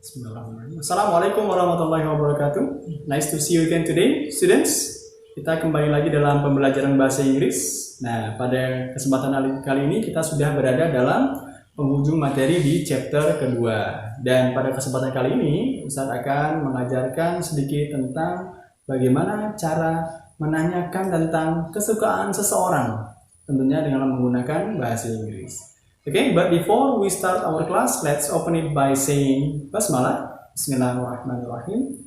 Bismillahirrahmanirrahim. Assalamualaikum warahmatullahi wabarakatuh. Nice to see you again today, students. Kita kembali lagi dalam pembelajaran bahasa Inggris. Nah, pada kesempatan kali ini kita sudah berada dalam penghujung materi di chapter kedua. Dan pada kesempatan kali ini, Ustadz akan mengajarkan sedikit tentang bagaimana cara menanyakan tentang kesukaan seseorang, tentunya dengan menggunakan bahasa Inggris. Okay, but before we start our class, let's open it by saying basmalah. Bismillahirrahmanirrahim.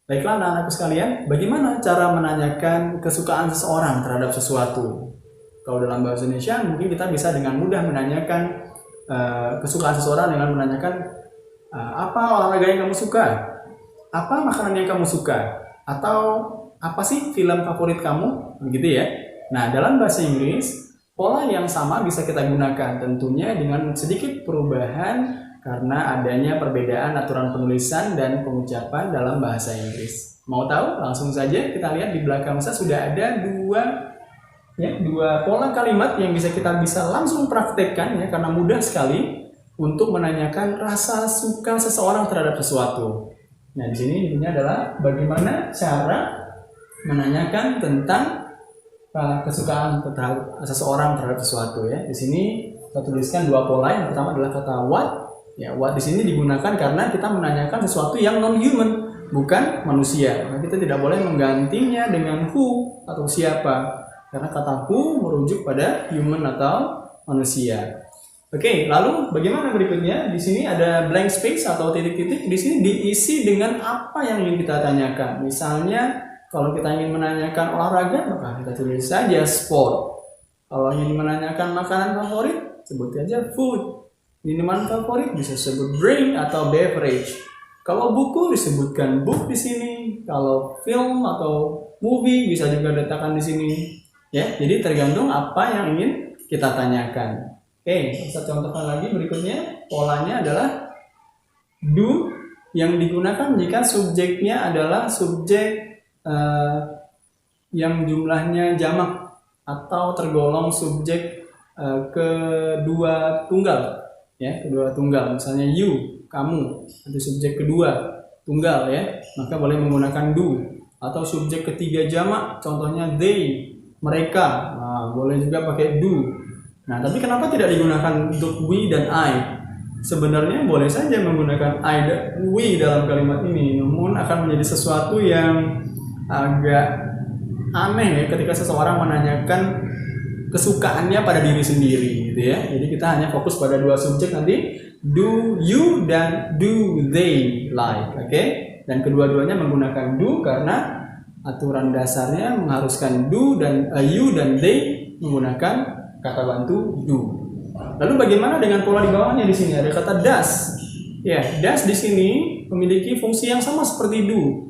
Baiklah anak-anakku sekalian, bagaimana cara menanyakan kesukaan seseorang terhadap sesuatu? Kalau dalam bahasa Indonesia, mungkin kita bisa dengan mudah menanyakan kesukaan seseorang dengan menanyakan apa olahraga yang kamu suka? Apa makanan yang kamu suka? Atau apa sih film favorit kamu? Begitu ya. Nah, dalam bahasa Inggris, pola yang sama bisa kita gunakan, tentunya dengan sedikit perubahan karena adanya perbedaan aturan penulisan dan pengucapan dalam bahasa Inggris. Mau tahu? Langsung saja kita lihat di belakang saya sudah ada dua pola kalimat yang bisa langsung praktekkan ya, karena mudah sekali untuk menanyakan rasa suka seseorang terhadap sesuatu. Nah, di sini intinya adalah bagaimana cara menanyakan tentang kesukaan terhadap seseorang terhadap sesuatu ya. Di sini kita tuliskan dua pola. Yang pertama adalah kata what. Ya, what di sini digunakan karena kita menanyakan sesuatu yang non-human, bukan manusia. Nah, kita tidak boleh menggantinya dengan who atau siapa, karena kata who merujuk pada human atau manusia. Oke, lalu bagaimana berikutnya? Di sini ada blank space atau titik-titik. Di sini diisi dengan apa yang ingin kita tanyakan. Misalnya, kalau kita ingin menanyakan olahraga, maka kita tulis saja sport. Kalau ingin menanyakan makanan favorit, sebut saja food. Minuman favorit bisa sebut drink atau beverage. Kalau buku disebutkan book di sini. Kalau film atau movie bisa juga letakkan di sini. Ya, jadi tergantung apa yang ingin kita tanyakan. Oke, kita contohkan lagi berikutnya. Polanya adalah do yang digunakan jika subjeknya adalah subjek yang jumlahnya jamak atau tergolong subjek kedua tunggal ya, kedua tunggal. Misalnya you, kamu, itu subjek kedua tunggal ya, maka boleh menggunakan do. Atau subjek ketiga jamak, contohnya they, mereka, nah, boleh juga pakai do. Nah, tapi kenapa tidak digunakan untuk we dan I? Sebenarnya boleh saja menggunakan I dan we dalam kalimat ini, namun akan menjadi sesuatu yang agak aneh ya ketika seseorang menanyakan kesukaannya pada diri sendiri gitu ya. Jadi kita hanya fokus pada dua subjek nanti, do you dan do they like, oke? Dan kedua-duanya menggunakan do karena aturan dasarnya mengharuskan do dan you dan they menggunakan kata bantu do. Lalu bagaimana dengan pola di bawahnya? Di sini ada kata does. Ya, does di sini memiliki fungsi yang sama seperti do.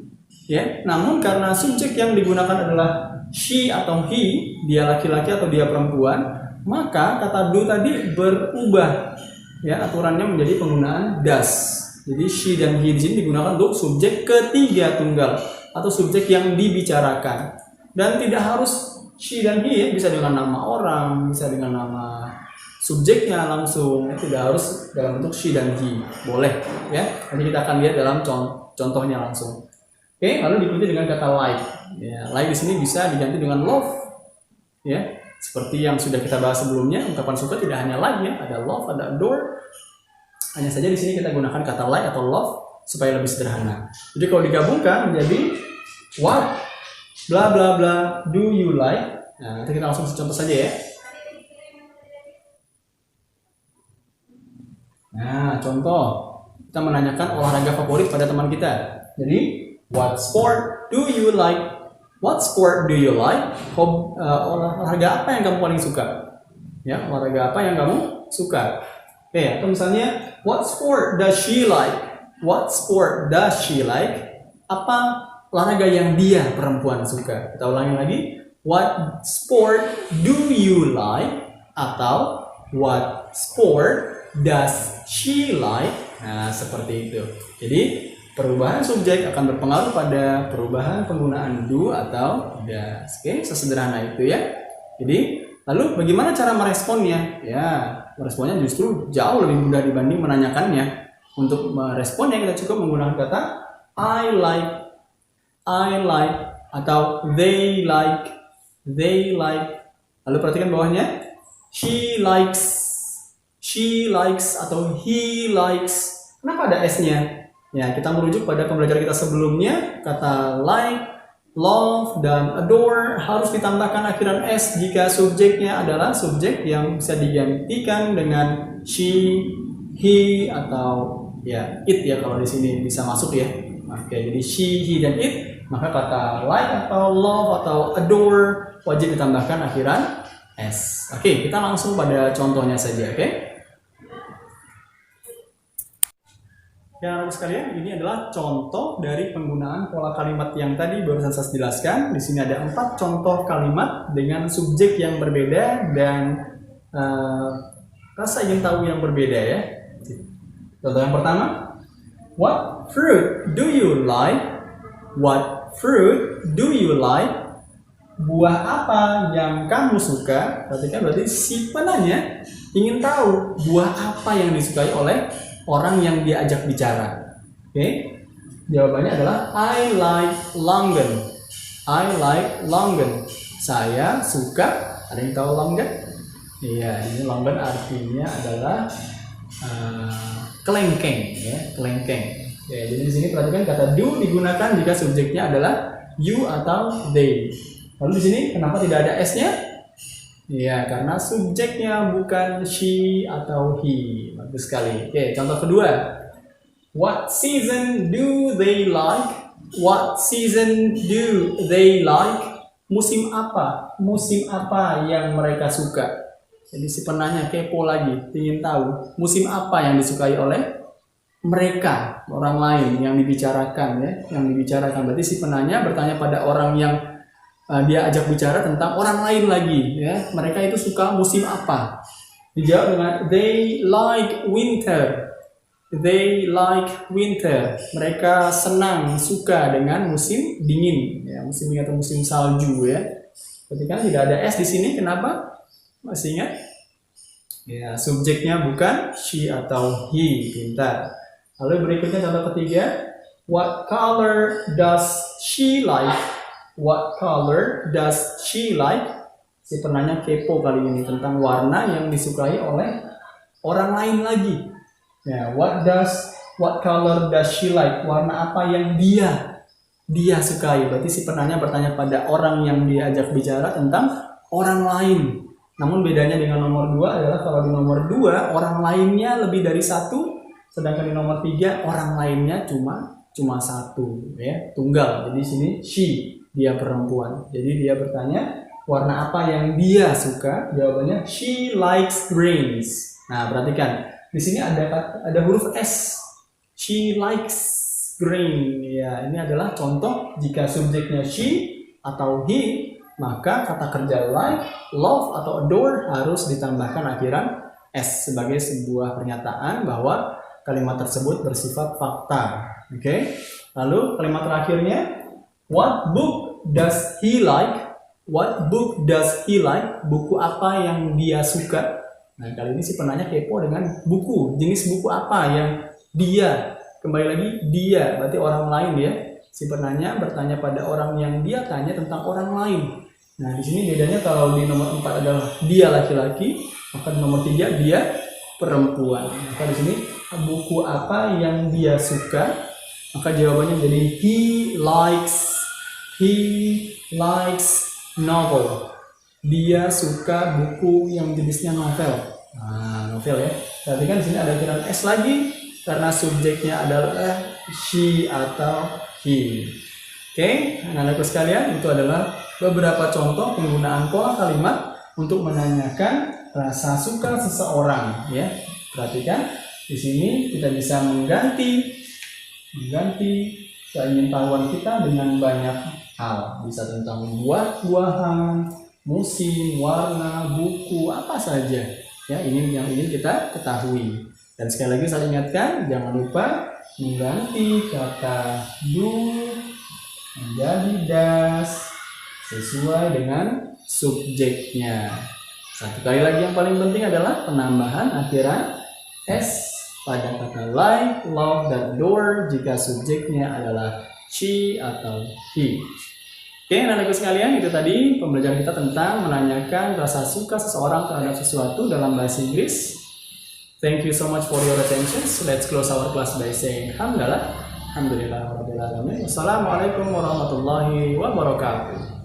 Ya, namun karena subjek yang digunakan adalah she atau he, dia laki-laki atau dia perempuan, maka kata do tadi berubah. Ya, aturannya menjadi penggunaan does. Jadi she dan he di sini digunakan untuk subjek ketiga tunggal atau subjek yang dibicarakan. Dan tidak harus she dan he ya, bisa dengan nama orang, bisa dengan nama subjeknya langsung, ya, tidak harus dalam bentuk she dan he. Boleh ya. Nanti kita akan lihat dalam contohnya langsung. Oke, lalu diikuti dengan kata like. Ya, like di sini bisa diganti dengan love. Ya, seperti yang sudah kita bahas sebelumnya, ungkapan suka tidak hanya like ya, ada love, ada adore. Hanya saja di sini kita gunakan kata like atau love supaya lebih sederhana. Jadi kalau digabungkan menjadi what bla bla bla do you like. Nah, nanti kita langsung contoh saja ya. Nah, contoh kita menanyakan olahraga favorit pada teman kita. Jadi what sport do you like? What sport do you like? Olahraga apa yang kamu paling suka? Ya, olahraga apa yang kamu suka? Oke, atau misalnya what sport does she like? What sport does she like? Apa olahraga yang dia perempuan suka? Kita ulangi lagi. What sport do you like? Atau what sport does she like? Nah, seperti itu. Jadi perubahan subjek akan berpengaruh pada perubahan penggunaan do atau does. Oke, sesederhana itu ya. Jadi, lalu bagaimana cara meresponnya? Ya, meresponnya justru jauh lebih mudah dibanding menanyakannya. Untuk meresponnya kita cukup menggunakan kata I like, atau they like. Lalu perhatikan bawahnya, she likes atau he likes. Kenapa ada s-nya? Ya, kita merujuk pada pembelajaran kita sebelumnya, kata like, love, dan adore harus ditambahkan akhiran s jika subjeknya adalah subjek yang bisa digantikan dengan she, he, atau ya it ya kalau di sini bisa masuk ya. Oke, jadi she, he, dan it. Maka kata like atau love atau adore wajib ditambahkan akhiran s. Oke, kita langsung pada contohnya saja, oke? Ya, anak sekalian, ini adalah contoh dari penggunaan pola kalimat yang tadi barusan saya jelaskan. Di sini ada 4 contoh kalimat dengan subjek yang berbeda dan rasa ingin tahu yang berbeda ya. Contoh yang pertama, what fruit do you like? What fruit do you like? Buah apa yang kamu suka? Berarti si penanya ingin tahu buah apa yang disukai oleh orang yang diajak bicara. Oke? Jawabannya adalah I like longan. Saya suka. Ada yang tahu longan? Iya, ini longan artinya adalah kelengkeng ya, kelengkeng. Ya, jadi di sini perhatikan kata do digunakan jika subjeknya adalah you atau they. Lalu di sini kenapa tidak ada s-nya? Ya, karena subjeknya bukan she atau he. Bagus sekali. Oke, contoh kedua. What season do they like? Musim apa yang mereka suka? Jadi si penanya kepo lagi, ingin tahu musim apa yang disukai oleh mereka, orang lain yang dibicarakan ya, berarti si penanya bertanya pada orang yang dia ajak bicara tentang orang lain lagi ya, mereka itu suka musim apa? Dijawab dengan they like winter. Mereka senang, suka dengan musim dingin ya, musim dingin atau musim salju ya. Berarti kan tidak ada s di sini, kenapa? Masih ingat? Ya, subjeknya bukan she atau he, pintar. Lalu berikutnya contoh ketiga, what color does she like? Si penanya kepo kali ini tentang warna yang disukai oleh orang lain lagi. Ya, what color does she like? Warna apa yang dia sukai? Berarti si penanya bertanya pada orang yang diajak bicara tentang orang lain. Namun bedanya dengan nomor 2 adalah kalau di nomor 2 orang lainnya lebih dari 1, sedangkan di nomor 3 orang lainnya cuma 1 ya, tunggal. Jadi di sini she, dia perempuan. Jadi dia bertanya warna apa yang dia suka? Jawabannya she likes greens. Nah, perhatikan di sini ada huruf s. She likes green. Ya, ini adalah contoh jika subjeknya she atau he, maka kata kerja like, love atau adore harus ditambahkan akhiran s sebagai sebuah pernyataan bahwa kalimat tersebut bersifat fakta. Oke. Lalu kalimat terakhirnya, what book does he like? Buku apa yang dia suka? Nah, kali ini si penanya kepo dengan buku. Jenis buku apa yang dia? Kembali lagi dia, berarti orang lain ya. Si penanya bertanya pada orang yang dia tanya tentang orang lain. Nah, di sini bedanya kalau di nomor 4 adalah dia laki-laki, maka di nomor 3 dia perempuan. Maka di sini buku apa yang dia suka? Maka jawabannya jadi he likes novel. Dia suka buku yang jenisnya novel. Nah, novel ya. Berarti kan di sini ada akhiran s lagi karena subjeknya adalah she atau he. Oke, anak-anakku sekalian, itu adalah beberapa contoh penggunaan pola kalimat untuk menanyakan rasa suka seseorang ya. Perhatikan di sini kita bisa mengganti keingintahuan kita dengan banyak hal. Bisa tentang buah-buahan, musim, warna, buku, apa saja ya, ini yang ingin kita ketahui. Dan sekali lagi saya ingatkan, jangan lupa mengganti kata do menjadi does sesuai dengan subjeknya. Satu kali lagi yang paling penting adalah penambahan akhiran s pada kata like, love, dan adore jika subjeknya adalah she atau he. Oke, anak-anakku sekalian, itu tadi pembelajaran kita tentang menanyakan rasa suka seseorang terhadap sesuatu dalam bahasa Inggris. Thank you so much for your attention. So let's close our class by saying Alhamdulillah. Alhamdulillah. Wassalamualaikum warahmatullahi wabarakatuh.